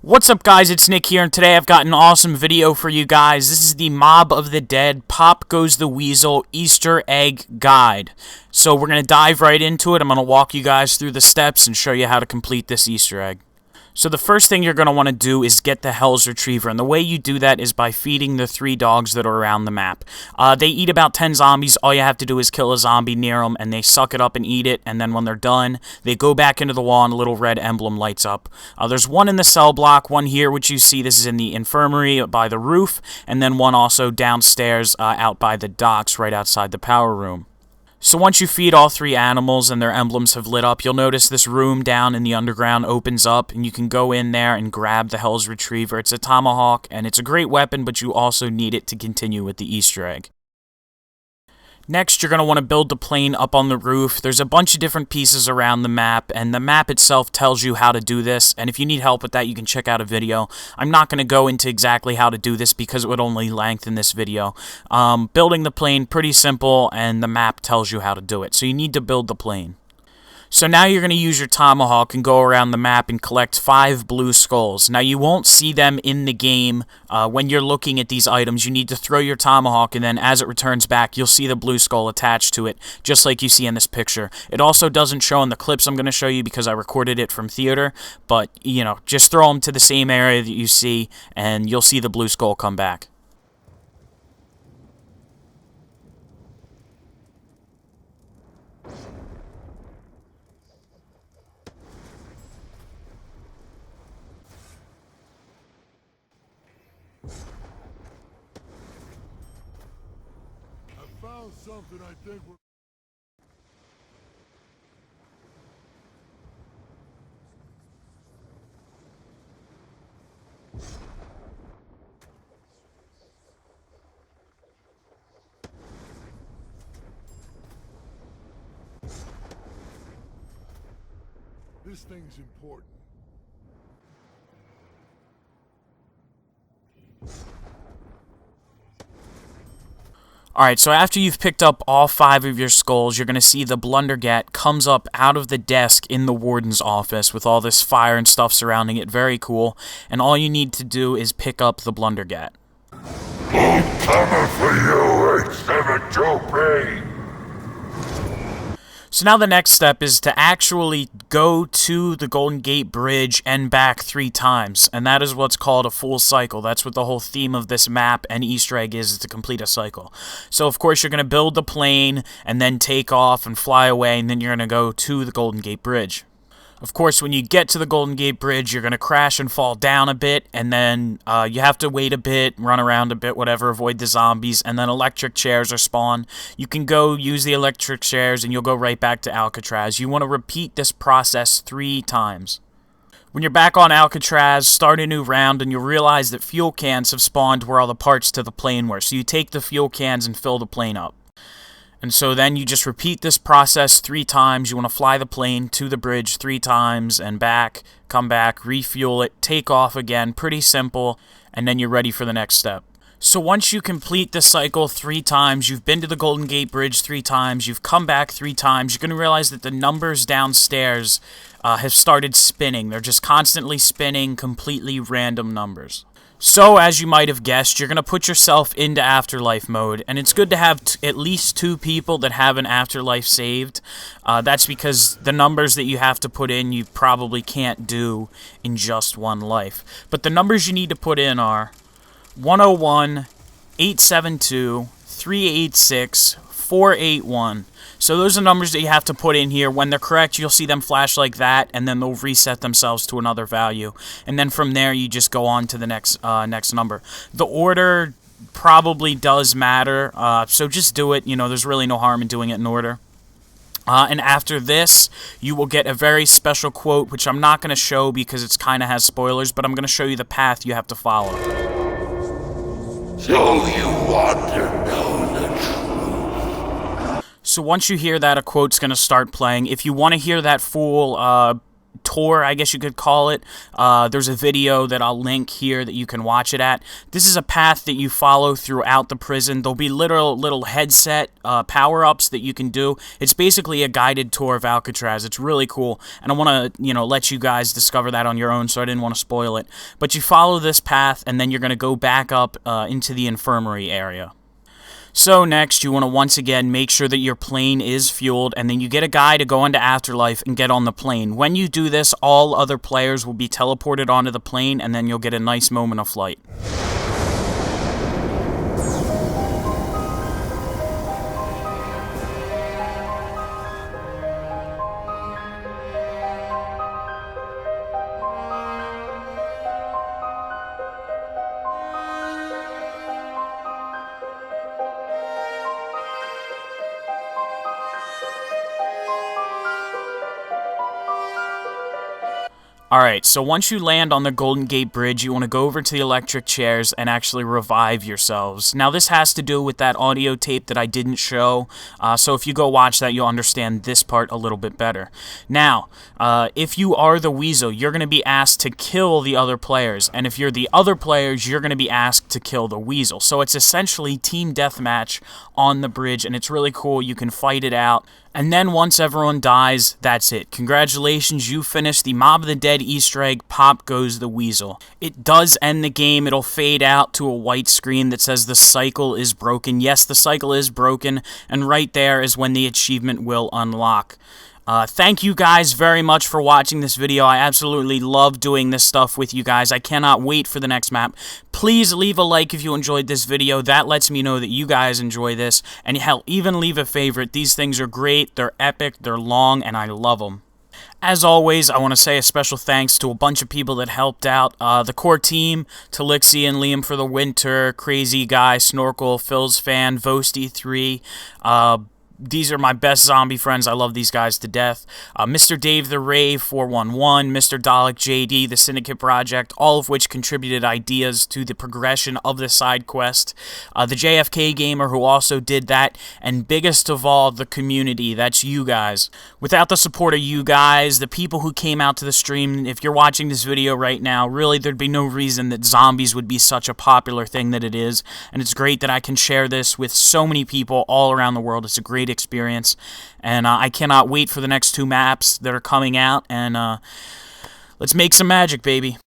What's up, guys? It's Nick here, and today I've got an awesome video for you guys. This is the Mob of the Dead Pop Goes the Weasel Easter Egg Guide. So we're going to dive right into it. I'm going to walk you guys through the steps and show you how to complete this Easter egg. So the first thing you're going to want to do is get the Hell's Retriever, and the way you do that is by feeding the 3 dogs that are around the map. They eat about 10 zombies. All you have to do is kill a zombie near them, and they suck it up and eat it, and then when they're done, they go back into the wall and a little red emblem lights up. There's one in the cell block, one here, which you see, this is in the infirmary by the roof, and then one also downstairs out by the docks right outside the power room. So once you feed all 3 animals and their emblems have lit up, you'll notice this room down in the underground opens up, and you can go in there and grab the Hell's Retriever. It's a tomahawk, and it's a great weapon, but you also need it to continue with the Easter egg. Next, you're going to want to build the plane up on the roof. There's a bunch of different pieces around the map, and the map itself tells you how to do this, and if you need help with that, you can check out a video. I'm not going to go into exactly how to do this because it would only lengthen this video. Building the plane, pretty simple, and the map tells you how to do it. So you need to build the plane. So now you're going to use your tomahawk and go around the map and collect 5 blue skulls. Now you won't see them in the game when you're looking at these items. You need to throw your tomahawk, and then as it returns back, you'll see the blue skull attached to it, just like you see in this picture. It also doesn't show in the clips I'm going to show you because I recorded it from theater, but, you know, just throw them to the same area that you see, and you'll see the blue skull come back. Something I think we're... This thing's important. Alright, so after you've picked up all 5 of your skulls, you're going to see the Blundergat comes up out of the desk in the warden's office with all this fire and stuff surrounding it. Very cool. And all you need to do is pick up the Blundergat. Who's coming for you, 872P? So now the next step is to actually go to the Golden Gate Bridge and back 3 times, and that is what's called a full cycle. That's what the whole theme of this map and Easter egg is to complete a cycle. So of course you're going to build the plane and then take off and fly away, and then you're going to go to the Golden Gate Bridge. Of course, when you get to the Golden Gate Bridge, you're going to crash and fall down a bit, and then you have to wait a bit, run around a bit, whatever, avoid the zombies, and then electric chairs are spawned. You can go use the electric chairs, and you'll go right back to Alcatraz. You want to repeat this process 3 times. When you're back on Alcatraz, start a new round, and you'll realize that fuel cans have spawned where all the parts to the plane were. So you take the fuel cans and fill the plane up. And so then you just repeat this process 3 times. You want to fly the plane to the bridge 3 times and back, come back, refuel it, take off again. Pretty simple, and then you're ready for the next step. So once you complete the cycle 3 times, you've been to the Golden Gate Bridge 3 times, you've come back 3 times, you're going to realize that the numbers downstairs have started spinning. They're just constantly spinning, completely random numbers. So, as you might have guessed, you're going to put yourself into Afterlife mode, and it's good to have at least 2 people that have an Afterlife saved. That's because the numbers that you have to put in, you probably can't do in just one life. But the numbers you need to put in are 101, 872, 386, 481. So those are numbers that you have to put in here. When they're correct, you'll see them flash like that, and then they'll reset themselves to another value. And then from there, you just go on to the next number. The order probably does matter, so just do it. You know, there's really no harm in doing it in order. And after this, you will get a very special quote, which I'm not going to show because it kind of has spoilers, but I'm going to show you the path you have to follow. So you want to know the truth? So once you hear that, a quote's going to start playing. If you want to hear that full tour, I guess you could call it. There's a video that I'll link here that you can watch it at. This is a path that you follow throughout the prison. There'll be little headset power-ups that you can do. It's basically a guided tour of Alcatraz. It's really cool, and I want to, let you guys discover that on your own, so I didn't want to spoil it. But you follow this path, and then you're going to go back up into the infirmary area. So next, you want to once again make sure that your plane is fueled, and then you get a guy to go into Afterlife and get on the plane. When you do this, all other players will be teleported onto the plane, and then you'll get a nice moment of flight. Alright, so once you land on the Golden Gate Bridge, you want to go over to the electric chairs and actually revive yourselves. Now, this has to do with that audio tape that I didn't show, so if you go watch that, you'll understand this part a little bit better. Now, if you are the Weasel, you're going to be asked to kill the other players, and if you're the other players, you're going to be asked to kill the Weasel. So it's essentially team deathmatch on the bridge, and it's really cool. You can fight it out. And then once everyone dies, that's it. Congratulations, you finished the Mob of the Dead Easter egg. Pop goes the Weasel. It does end the game. It'll fade out to a white screen that says the cycle is broken. Yes, the cycle is broken, and right there is when the achievement will unlock. Thank you guys very much for watching this video. I absolutely love doing this stuff with you guys. I cannot wait for the next map. Please leave a like if you enjoyed this video. That lets me know that you guys enjoy this. And hell, even leave a favorite. These things are great, they're epic, they're long, and I love them. As always, I want to say a special thanks to a bunch of people that helped out. The core team, to Lixie and Liam for the winter, Crazy Guy, Snorkel, Phil's Fan, Voasty3, these are my best zombie friends. I love these guys to death. Mr. Dave the Rave 411, Mr. Dalek JD, the Syndicate Project, all of which contributed ideas to the progression of the side quest. The JFK Gamer, who also did that. And biggest of all, the community. That's you guys. Without the support of you guys, the people who came out to the stream, if you're watching this video right now, really there'd be no reason that zombies would be such a popular thing that it is. And it's great that I can share this with so many people all around the world. It's a great experience, and I cannot wait for the next 2 maps that are coming out, and let's make some magic, baby.